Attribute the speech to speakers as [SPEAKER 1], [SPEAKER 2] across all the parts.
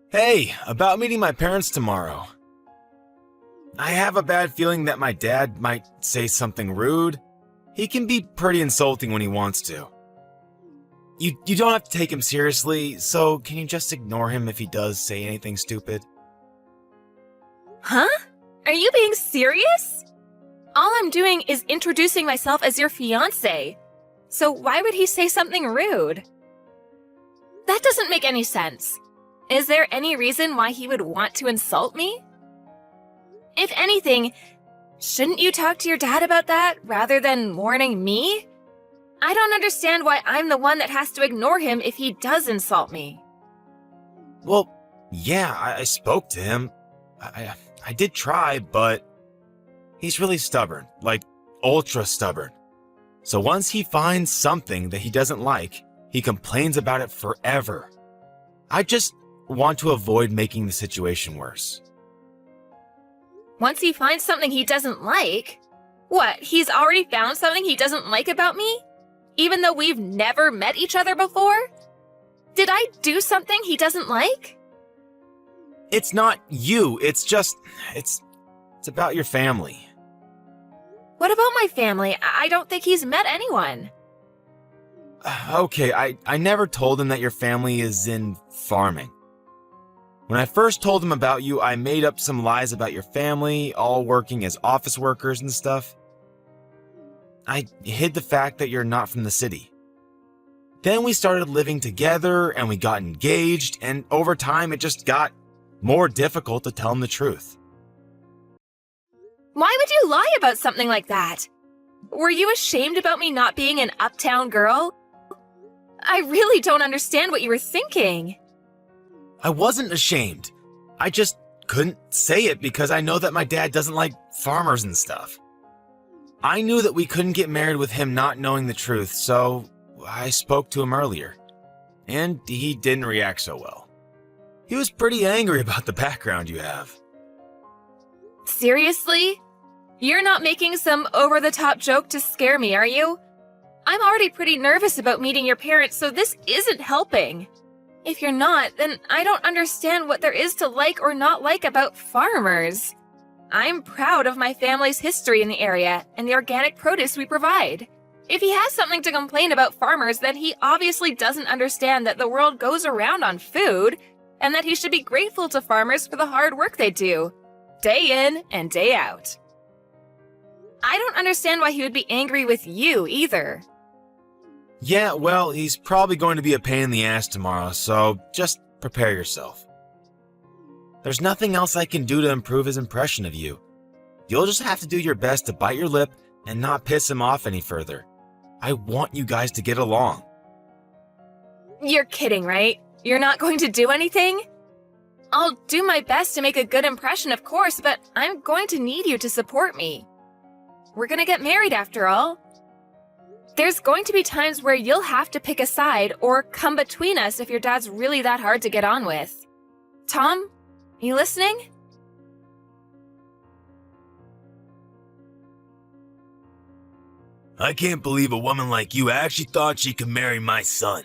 [SPEAKER 1] Hey, about meeting my parents tomorrow. I have a bad feeling that my dad might say something rude. He can be pretty insulting when he wants to. You don't have to take him seriously, so can you just ignore him if he does say anything stupid?
[SPEAKER 2] Huh? Are you being serious? All I'm doing is introducing myself as your fiancé. So why would he say something rude? That doesn't make any sense. Is there any reason why he would want to insult me? If anything, shouldn't you talk to your dad about that rather than warning me? I don't understand why I'm the one that has to ignore him if he does insult me.
[SPEAKER 1] Well, yeah, I spoke to him. I did try, but he's really stubborn, like ultra stubborn. So once he finds something that he doesn't like, he complains about it forever. I just want to avoid making the situation worse.
[SPEAKER 2] Once he finds something he doesn't like? What, he's already found something he doesn't like about me? Even though we've never met each other before? Did I do something he doesn't like?
[SPEAKER 1] It's not you, it's about your family.
[SPEAKER 2] What about my family? I don't think he's met anyone.
[SPEAKER 1] Okay, I never told him that your family is in farming. When I first told him about you, I made up some lies about your family, all working as office workers and stuff. I hid the fact that you're not from the city. Then we started living together and we got engaged, and over time it just got more difficult to tell him the truth.
[SPEAKER 2] Why would you lie about something like that? Were you ashamed about me not being an uptown girl? I really don't understand what you were thinking.
[SPEAKER 1] I wasn't ashamed. I just couldn't say it because I know that my dad doesn't like farmers and stuff. I knew that we couldn't get married with him not knowing the truth, so I spoke to him earlier. And he didn't react so well. He was pretty angry about the background you have.
[SPEAKER 2] Seriously? You're not making some over-the-top joke to scare me, are you? I'm already pretty nervous about meeting your parents, so this isn't helping. If you're not, then I don't understand what there is to like or not like about farmers. I'm proud of my family's history in the area and the organic produce we provide. If he has something to complain about farmers, then he obviously doesn't understand that the world goes around on food and that he should be grateful to farmers for the hard work they do, day in and day out. I don't understand why he would be angry with you either.
[SPEAKER 1] Yeah, well, he's probably going to be a pain in the ass tomorrow, so just prepare yourself. There's nothing else I can do to improve his impression of you. You'll just have to do your best to bite your lip and not piss him off any further. I want you guys to get along.
[SPEAKER 2] You're kidding, right? You're not going to do anything? I'll do my best to make a good impression, of course, but I'm going to need you to support me. We're gonna get married after all. There's going to be times where you'll have to pick a side or come between us if your dad's really that hard to get on with. Tom, you listening?
[SPEAKER 1] I can't believe a woman like you actually thought she could marry my son.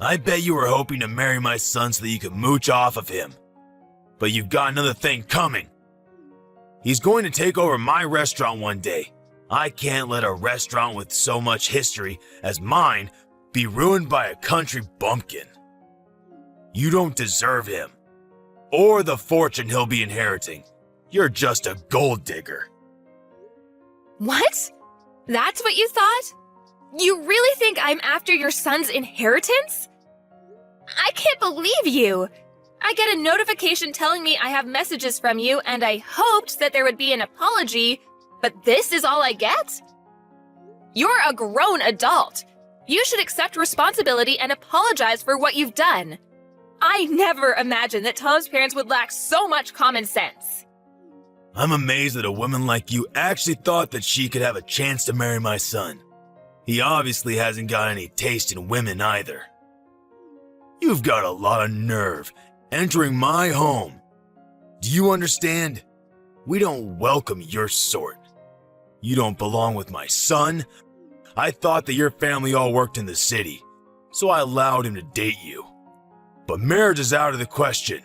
[SPEAKER 1] I bet you were hoping to marry my son so that you could mooch off of him. But you've got another thing coming. He's going to take over my restaurant one day. I can't let a restaurant with so much history as mine be ruined by a country bumpkin. You don't deserve him, or the fortune he'll be inheriting. You're just a gold digger.
[SPEAKER 2] What? That's what you thought? You really think I'm after your son's inheritance? I can't believe you! I get a notification telling me I have messages from you, and I hoped that there would be an apology, but this is all I get? You're a grown adult. You should accept responsibility and apologize for what you've done. I never imagined that Tom's parents would lack so much common sense.
[SPEAKER 1] I'm amazed that a woman like you actually thought that she could have a chance to marry my son. He obviously hasn't got any taste in women either. You've got a lot of nerve entering my home. Do you understand? We don't welcome your sort. You don't belong with my son. I thought that your family all worked in the city, so I allowed him to date you. but marriage is out of the question.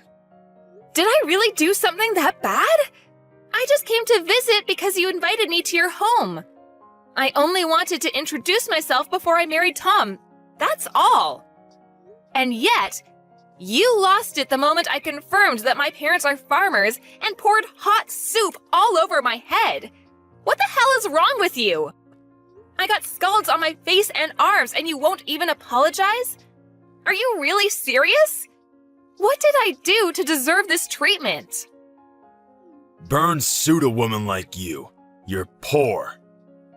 [SPEAKER 2] Did I really do something that bad? I just came to visit because you invited me to your home. I only wanted to introduce myself before I married Tom. That's all. And yet, you lost it the moment I confirmed that my parents are farmers and poured hot soup all over my head. What the hell is wrong with you? I got scalds on my face and arms and you won't even apologize? Are you really serious? What did I do to deserve this treatment?
[SPEAKER 1] Burns suit a woman like you. You're poor,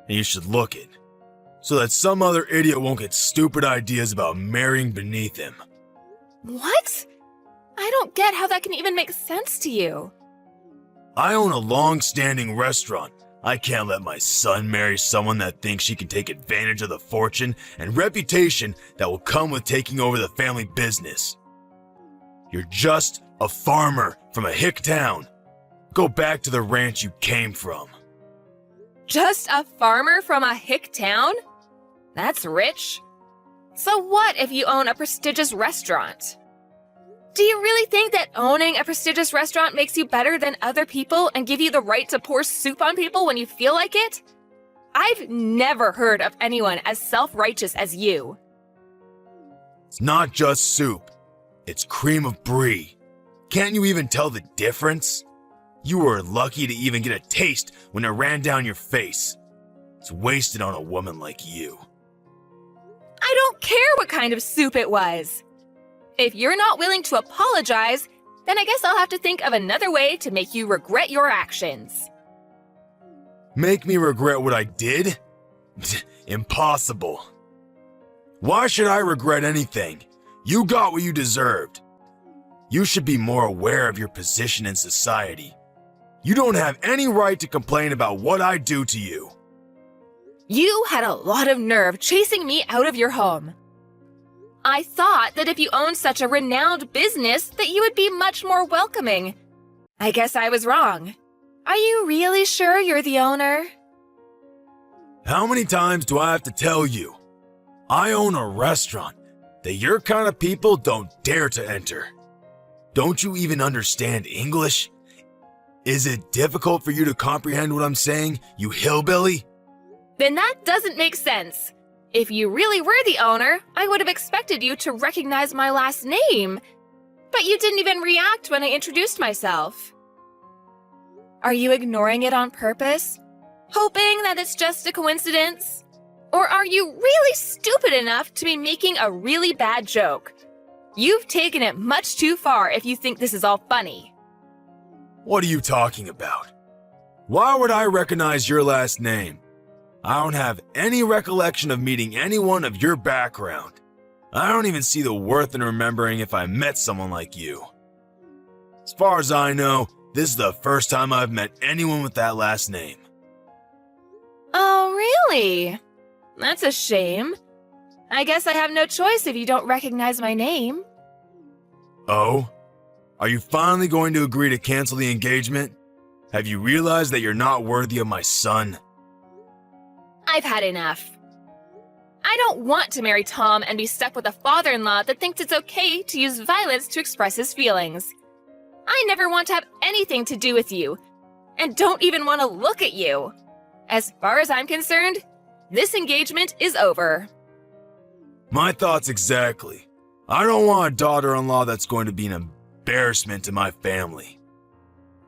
[SPEAKER 1] and you should look it, so that some other idiot won't get stupid ideas about marrying beneath him.
[SPEAKER 2] What? I don't get how that can even make sense to you.
[SPEAKER 1] I own a long-standing restaurant. I can't let my son marry someone that thinks she can take advantage of the fortune and reputation that will come with taking over the family business. You're just a farmer from a hick town. Go back to the ranch you came from.
[SPEAKER 2] Just a farmer from a hick town? That's rich. So what if you own a prestigious restaurant? Do you really think that owning a prestigious restaurant makes you better than other people and give you the right to pour soup on people when you feel like it? I've never heard of anyone as self-righteous as you.
[SPEAKER 1] It's not just soup. It's cream of brie. Can't you even tell the difference? You were lucky to even get a taste when it ran down your face. It's wasted on a woman like you.
[SPEAKER 2] I don't care what kind of soup it was. If you're not willing to apologize, then I guess I'll have to think of another way to make you regret your actions.
[SPEAKER 1] Make me regret what I did? Impossible. Why should I regret anything? You got what you deserved. You should be more aware of your position in society. You don't have any right to complain about what I do to you.
[SPEAKER 2] You had a lot of nerve chasing me out of your home. I thought that if you owned such a renowned business that you would be much more welcoming. I guess I was wrong. Are you really sure you're the owner?
[SPEAKER 1] How many times do I have to tell you? I own a restaurant that your kind of people don't dare to enter. Don't you even understand English? Is it difficult for you to comprehend what I'm saying, you hillbilly?
[SPEAKER 2] Then that doesn't make sense. If you really were the owner, I would have expected you to recognize my last name. But you didn't even react when I introduced myself. Are you ignoring it on purpose? Hoping that it's just a coincidence? Or are you really stupid enough to be making a really bad joke? You've taken it much too far if you think this is all funny.
[SPEAKER 1] What are you talking about? Why would I recognize your last name? I don't have any recollection of meeting anyone of your background. I don't even see the worth in remembering if I met someone like you. As far as I know, this is the first time I've met anyone with that last name.
[SPEAKER 2] Oh, really? That's a shame. I guess I have no choice if you don't recognize my name.
[SPEAKER 1] Oh? Are you finally going to agree to cancel the engagement? Have you realized that you're not worthy of my son?
[SPEAKER 2] I've had enough. I don't want to marry Tom and be stuck with a father-in-law that thinks it's okay to use violence to express his feelings. I never want to have anything to do with you, and don't even want to look at you. As far as I'm concerned, this engagement is over.
[SPEAKER 1] My thoughts exactly. I don't want a daughter-in-law that's going to be an embarrassment to my family.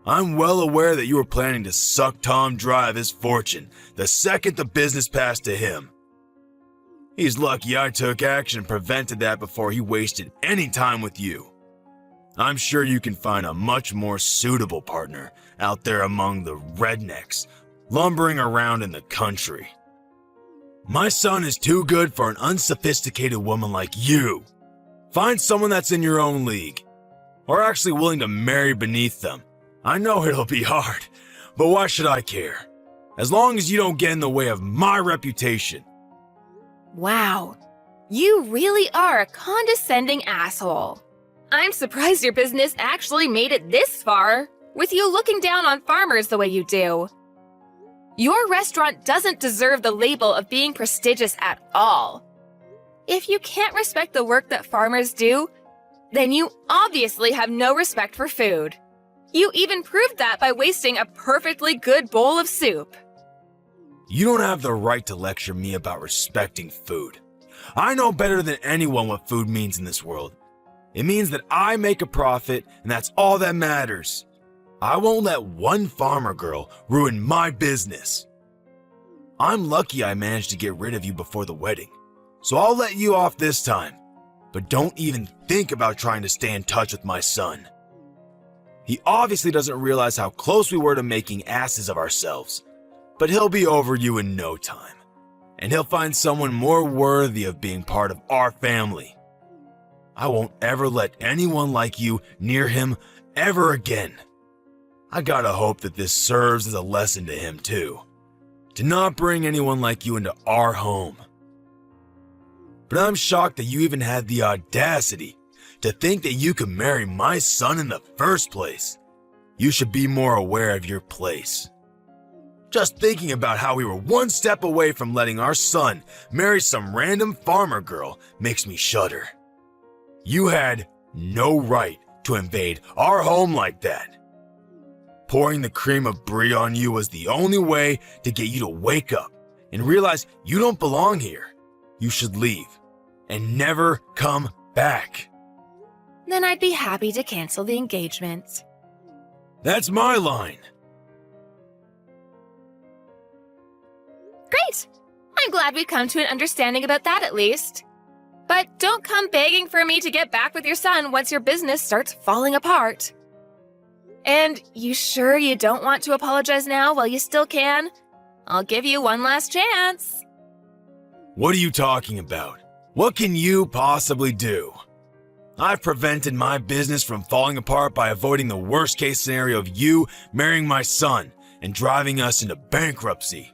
[SPEAKER 1] I'm well aware that you were planning to suck Tom dry of his fortune the second the business passed to him. He's lucky I took action and prevented that before he wasted any time with you. I'm sure you can find a much more suitable partner out there among the rednecks lumbering around in the country. My son is too good for an unsophisticated woman like you. Find someone that's in your own league, or actually willing to marry beneath them. I know it'll be hard, but why should I care? As long as you don't get in the way of my reputation.
[SPEAKER 2] Wow, you really are a condescending asshole. I'm surprised your business actually made it this far, with you looking down on farmers the way you do. Your restaurant doesn't deserve the label of being prestigious at all. If you can't respect the work that farmers do, Then you obviously have no respect for food. You even proved that by wasting a perfectly good bowl of soup.
[SPEAKER 1] You don't have the right to lecture me about respecting food. I know better than anyone what food means in this world. It means that I make a profit, and that's all that matters. I won't let one farmer girl ruin my business. I'm lucky I managed to get rid of you before the wedding, so I'll let you off this time. But don't even think about trying to stay in touch with my son. He obviously doesn't realize how close we were to making asses of ourselves, but he'll be over you in no time, and he'll find someone more worthy of being part of our family. I won't ever let anyone like you near him ever again. I gotta hope that this serves as a lesson to him too, to not bring anyone like you into our home. But I'm shocked that you even had the audacity to think that you could marry my son in the first place. You should be more aware of your place. Just thinking about how we were one step away from letting our son marry some random farmer girl makes me shudder. You had no right to invade our home like that. Pouring the cream of brie on you was the only way to get you to wake up and realize you don't belong here. You should leave and never come back.
[SPEAKER 2] Then I'd be happy to cancel the engagement.
[SPEAKER 1] That's my line.
[SPEAKER 2] Great! I'm glad we've come to an understanding about that at least. But don't come begging for me to get back with your son once your business starts falling apart. And you sure you don't want to apologize now while you still can? I'll give you one last chance.
[SPEAKER 1] What are you talking about? What can you possibly do? I've prevented my business from falling apart by avoiding the worst case scenario of you marrying my son and driving us into bankruptcy.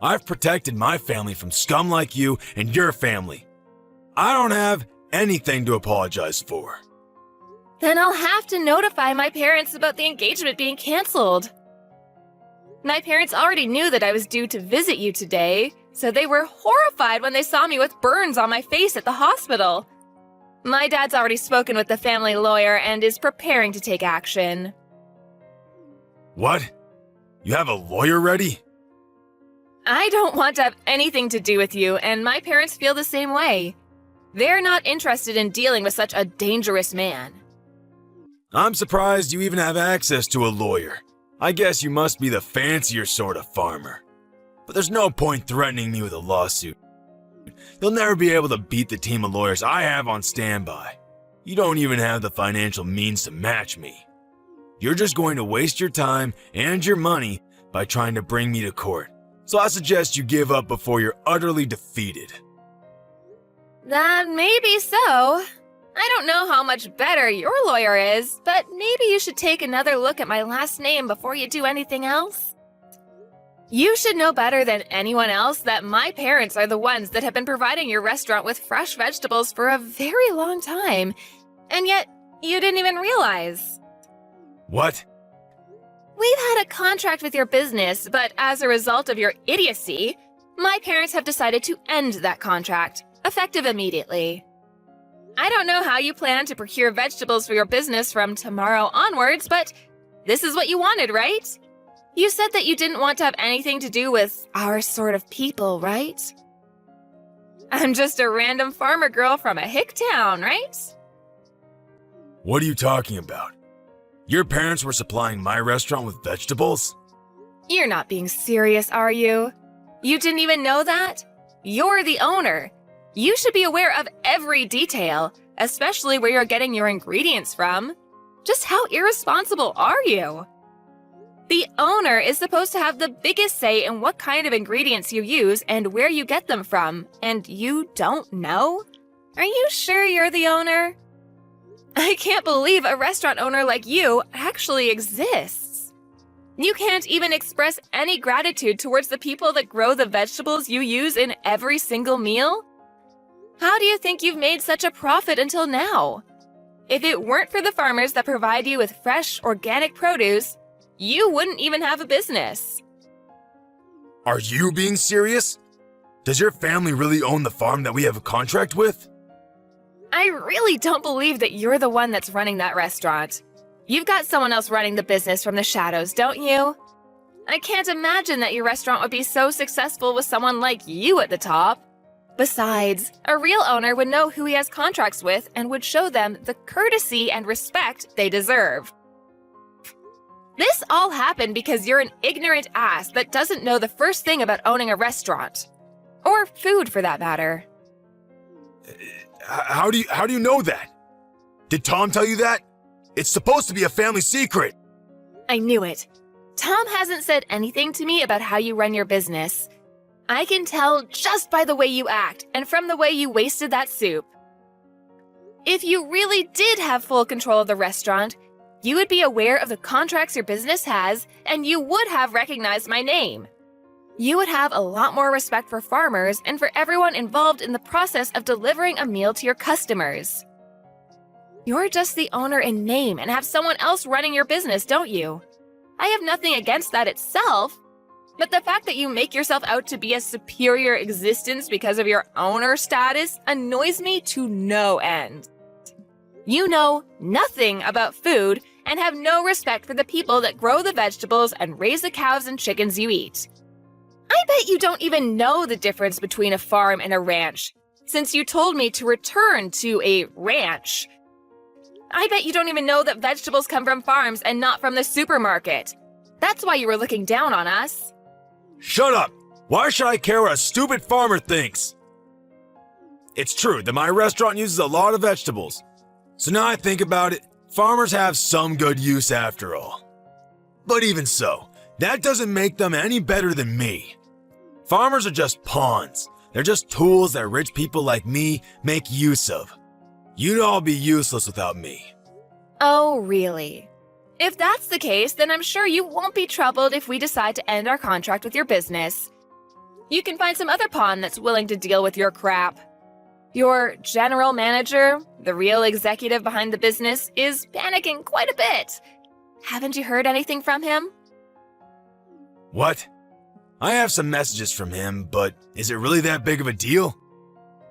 [SPEAKER 1] I've protected my family from scum like you and your family. I don't have anything to apologize for.
[SPEAKER 2] Then I'll have to notify my parents about the engagement being canceled. My parents already knew that I was due to visit you today, so they were horrified when they saw me with burns on my face at the hospital. My dad's already spoken with the family lawyer and is preparing to take action.
[SPEAKER 1] What? You have a lawyer ready?
[SPEAKER 2] I don't want to have anything to do with you, and my parents feel the same way. They're not interested in dealing with such a dangerous man.
[SPEAKER 1] I'm surprised you even have access to a lawyer. I guess you must be the fancier sort of farmer. But there's no point threatening me with a lawsuit. You'll never be able to beat the team of lawyers I have on standby. You don't even have the financial means to match me. You're just going to waste your time and your money by trying to bring me to court. So I suggest you give up before you're utterly defeated.
[SPEAKER 2] That may be so. I don't know how much better your lawyer is, but maybe you should take another look at my last name before you do anything else. You should know better than anyone else that my parents are the ones that have been providing your restaurant with fresh vegetables for a very long time, and yet you didn't even realize.
[SPEAKER 1] What?
[SPEAKER 2] We've had a contract with your business, but as a result of your idiocy, my parents have decided to end that contract, effective immediately. I don't know how you plan to procure vegetables for your business from tomorrow onwards, but this is what you wanted, right? You said that you didn't want to have anything to do with our sort of people, right? I'm just a random farmer girl from a hick town, right?
[SPEAKER 1] What are you talking about? Your parents were supplying my restaurant with vegetables?
[SPEAKER 2] You're not being serious, are you? You didn't even know that? You're the owner. You should be aware of every detail, especially where you're getting your ingredients from. Just how irresponsible are you? The owner is supposed to have the biggest say in what kind of ingredients you use and where you get them from, and you don't know? Are you sure you're the owner? I can't believe a restaurant owner like you actually exists. You can't even express any gratitude towards the people that grow the vegetables you use in every single meal? How do you think you've made such a profit until now? If it weren't for the farmers that provide you with fresh, organic produce, you wouldn't even have a business.
[SPEAKER 1] Are you being serious? Does your family really own the farm that we have a contract with?
[SPEAKER 2] I really don't believe that you're the one that's running that restaurant. You've got someone else running the business from the shadows, don't you? I can't imagine that your restaurant would be so successful with someone like you at the top. Besides, a real owner would know who he has contracts with and would show them the courtesy and respect they deserve. This all happened because you're an ignorant ass that doesn't know the first thing about owning a restaurant. Or food, for that matter.
[SPEAKER 1] How do you know that? Did Tom tell you that? It's supposed to be a family secret.
[SPEAKER 2] I knew it. Tom hasn't said anything to me about how you run your business. I can tell just by the way you act and from the way you wasted that soup. If you really did have full control of the restaurant, you would be aware of the contracts your business has, and you would have recognized my name. You would have a lot more respect for farmers and for everyone involved in the process of delivering a meal to your customers. You're just the owner in name and have someone else running your business, don't you? I have nothing against that itself, but the fact that you make yourself out to be a superior existence because of your owner status annoys me to no end. You know nothing about food and have no respect for the people that grow the vegetables and raise the cows and chickens you eat. I bet you don't even know the difference between a farm and a ranch, since you told me to return to a ranch. I bet you don't even know that vegetables come from farms and not from the supermarket. That's why you were looking down on us.
[SPEAKER 1] Shut up! Why should I care what a stupid farmer thinks? It's true that my restaurant uses a lot of vegetables. So now I think about it, farmers have some good use after all. But even so, that doesn't make them any better than me. Farmers are just pawns. They're just tools that rich people like me make use of. You'd all be useless without me.
[SPEAKER 2] Oh, really? If that's the case, then I'm sure you won't be troubled if we decide to end our contract with your business. You can find some other pawn that's willing to deal with your crap. Your general manager, the real executive behind the business, is panicking quite a bit. Haven't you heard anything from him?
[SPEAKER 1] What? I have some messages from him, but is it really that big of a deal?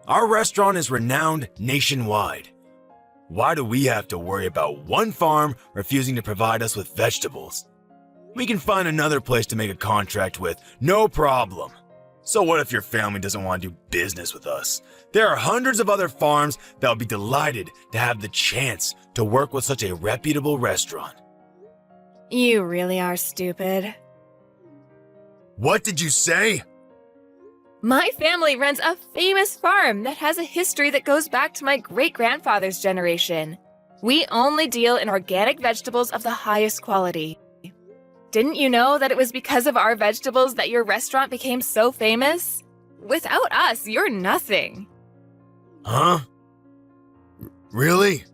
[SPEAKER 1] Our restaurant is renowned nationwide. Why do we have to worry about one farm refusing to provide us with vegetables? We can find another place to make a contract with, no problem. So what if your family doesn't want to do business with us? There are hundreds of other farms that will be delighted to have the chance to work with such a reputable restaurant.
[SPEAKER 2] You really are stupid.
[SPEAKER 1] What did you say?
[SPEAKER 2] My family runs a famous farm that has a history that goes back to my great-grandfather's generation. We only deal in organic vegetables of the highest quality. Didn't you know that it was because of our vegetables that your restaurant became so famous? Without us, you're nothing.
[SPEAKER 1] Huh? Really?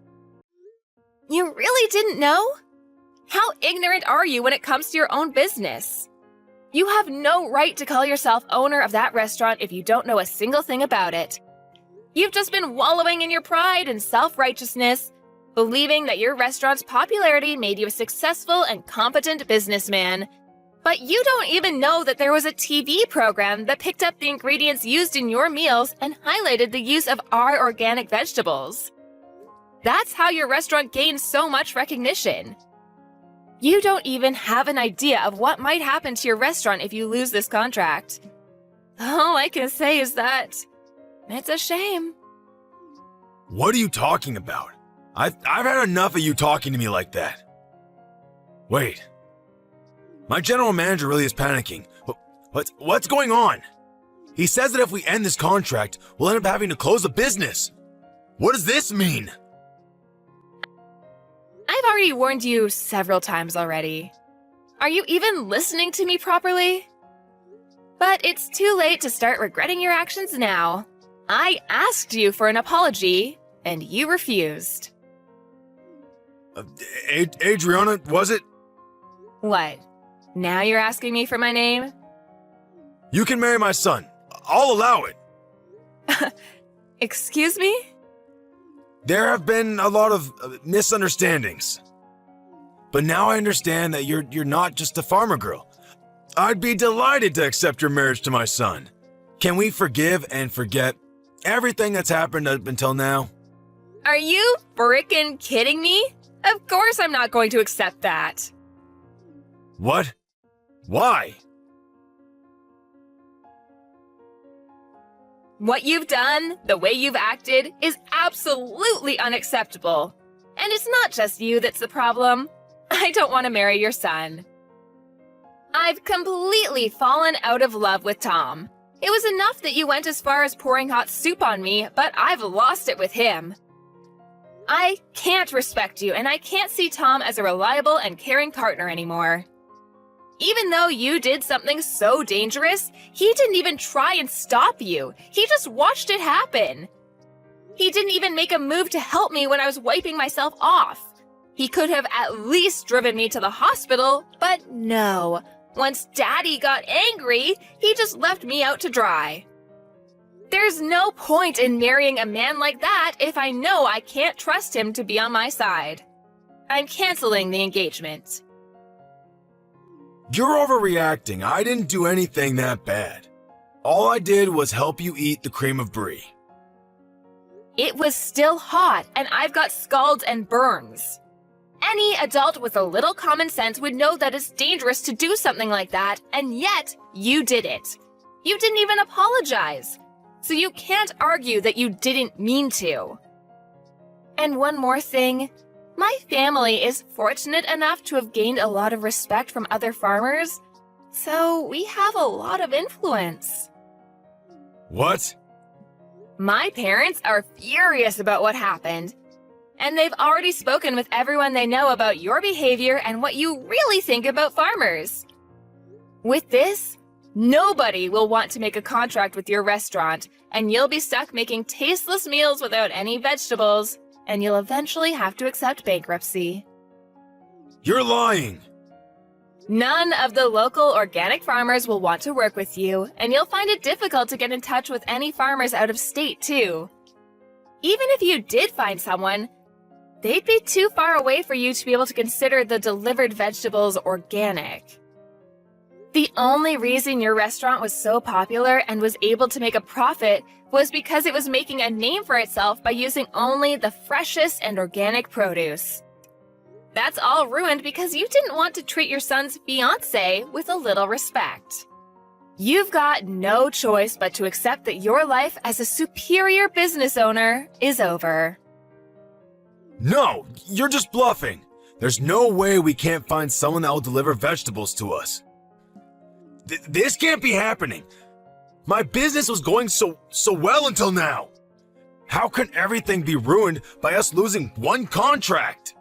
[SPEAKER 2] You really didn't know? How ignorant are you when it comes to your own business? You have no right to call yourself owner of that restaurant if you don't know a single thing about it. You've just been wallowing in your pride and self-righteousness, believing that your restaurant's popularity made you a successful and competent businessman. But you don't even know that there was a TV program that picked up the ingredients used in your meals and highlighted the use of our organic vegetables. That's how your restaurant gained so much recognition. You don't even have an idea of what might happen to your restaurant if you lose this contract. All I can say is that it's a shame.
[SPEAKER 1] What are you talking about? I've had enough of you talking to me like that. Wait. My general manager really is panicking. What's going on? He says that if we end this contract, we'll end up having to close the business. What does this mean?
[SPEAKER 2] I've already warned you several times already. Are you even listening to me properly? But it's too late to start regretting your actions now. I asked you for an apology, and you refused.
[SPEAKER 1] Adriana, was it?
[SPEAKER 2] What? Now you're asking me for my name?
[SPEAKER 1] You can marry my son. I'll allow it.
[SPEAKER 2] Excuse me?
[SPEAKER 1] There have been a lot of misunderstandings. But now I understand that you're not just a farmer girl. I'd be delighted to accept your marriage to my son. Can we forgive and forget everything that's happened up until now?
[SPEAKER 2] Are you frickin' kidding me? Of course I'm not going to accept that.
[SPEAKER 1] What? Why?
[SPEAKER 2] What you've done, the way you've acted, is absolutely unacceptable. And it's not just you that's the problem. I don't want to marry your son. I've completely fallen out of love with Tom. It was enough that you went as far as pouring hot soup on me, but I've lost it with him. I can't respect you, and I can't see Tom as a reliable and caring partner anymore. Even though you did something so dangerous, he didn't even try and stop you. He just watched it happen. He didn't even make a move to help me when I was wiping myself off. He could have at least driven me to the hospital, but no. Once Daddy got angry, he just left me out to dry. There's no point in marrying a man like that if I know I can't trust him to be on my side. I'm canceling the engagement.
[SPEAKER 1] You're overreacting. I didn't do anything that bad. All I did was help you eat the cream of brie.
[SPEAKER 2] It was still hot, and I've got scalds and burns. Any adult with a little common sense would know that it's dangerous to do something like that, and yet you did it. You didn't even apologize. So you can't argue that you didn't mean to. And one more thing. My family is fortunate enough to have gained a lot of respect from other farmers, so we have a lot of influence.
[SPEAKER 1] What?
[SPEAKER 2] My parents are furious about what happened, and they've already spoken with everyone they know about your behavior and what you really think about farmers. With this, nobody will want to make a contract with your restaurant, and you'll be stuck making tasteless meals without any vegetables, and you'll eventually have to accept bankruptcy.
[SPEAKER 1] You're lying.
[SPEAKER 2] None of the local organic farmers will want to work with you, and you'll find it difficult to get in touch with any farmers out of state, too. Even if you did find someone, they'd be too far away for you to be able to consider the delivered vegetables organic. The only reason your restaurant was so popular and was able to make a profit was because it was making a name for itself by using only the freshest and organic produce. That's all ruined because you didn't want to treat your son's fiancé with a little respect. You've got no choice but to accept that your life as a superior business owner is over.
[SPEAKER 1] No, you're just bluffing. There's no way we can't find someone that will deliver vegetables to us. This can't be happening. My business was going so well until now. How can everything be ruined by us losing one contract?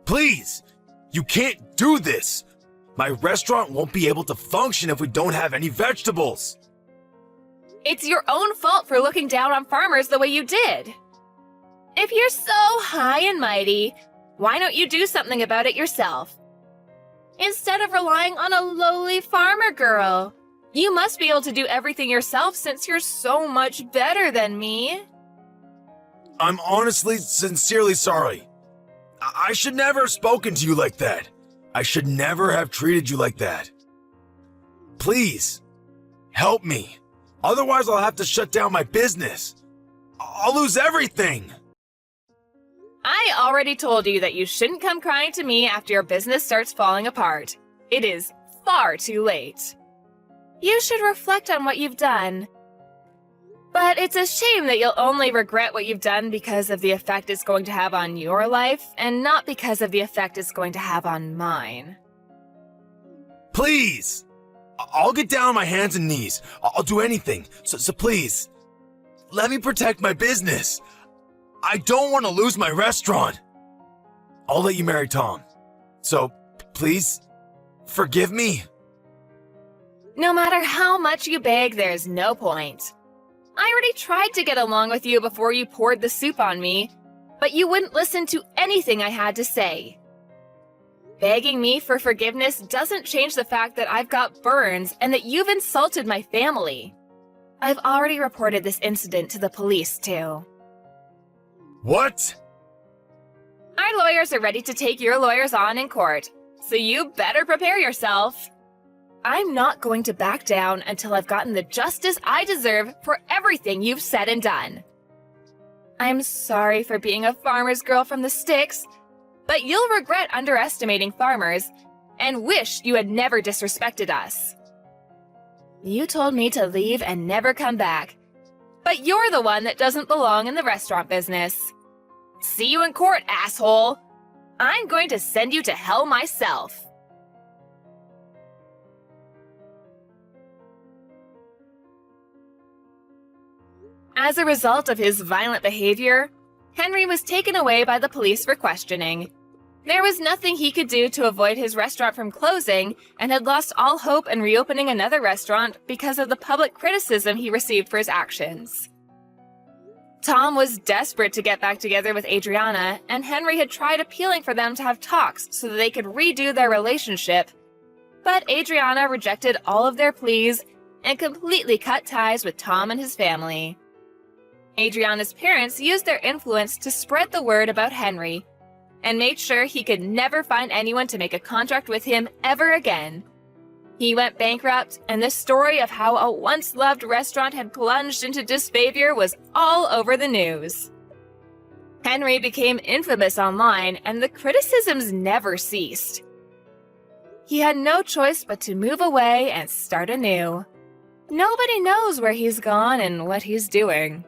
[SPEAKER 1] Please, you can't do this. My restaurant won't be able to function if we don't have any vegetables.
[SPEAKER 2] It's your own fault for looking down on farmers the way you did. If you're so high and mighty, why don't you do something about it yourself? Instead of relying on a lowly farmer girl, you must be able to do everything yourself since you're so much better than me.
[SPEAKER 1] I'm honestly, sincerely sorry. I should never have spoken to you like that. I should never have treated you like that. Please, help me. Otherwise, I'll have to shut down my business. I'll lose everything.
[SPEAKER 2] I already told you that you shouldn't come crying to me after your business starts falling apart. It is far too late. You should reflect on what you've done. But it's a shame that you'll only regret what you've done because of the effect it's going to have on your life, and not because of the effect it's going to have on mine.
[SPEAKER 1] Please! I'll get down on my hands and knees. I'll do anything. So please, let me protect my business. I don't want to lose my restaurant. I'll let you marry Tom. So, please, forgive me.
[SPEAKER 2] No matter how much you beg, there's no point. I already tried to get along with you before you poured the soup on me, but you wouldn't listen to anything I had to say. Begging me for forgiveness doesn't change the fact that I've got burns and that you've insulted my family. I've already reported this incident to the police, too.
[SPEAKER 1] What?
[SPEAKER 2] Our lawyers are ready to take your lawyers on in court, so you better prepare yourself. I'm not going to back down until I've gotten the justice I deserve for everything you've said and done. I'm sorry for being a farmer's girl from the sticks, but you'll regret underestimating farmers and wish you had never disrespected us. You told me to leave and never come back, but you're the one that doesn't belong in the restaurant business. See you in court, asshole! I'm going to send you to hell myself. As a result of his violent behavior, Henry was taken away by the police for questioning. There was nothing he could do to avoid his restaurant from closing and had lost all hope in reopening another restaurant because of the public criticism he received for his actions. Tom was desperate to get back together with Adriana, and Henry had tried appealing for them to have talks so that they could redo their relationship. But Adriana rejected all of their pleas and completely cut ties with Tom and his family. Adriana's parents used their influence to spread the word about Henry and made sure he could never find anyone to make a contract with him ever again. He went bankrupt, and the story of how a once-loved restaurant had plunged into disfavor was all over the news. Henry became infamous online, and the criticisms never ceased. He had no choice but to move away and start anew. Nobody knows where he's gone and what he's doing.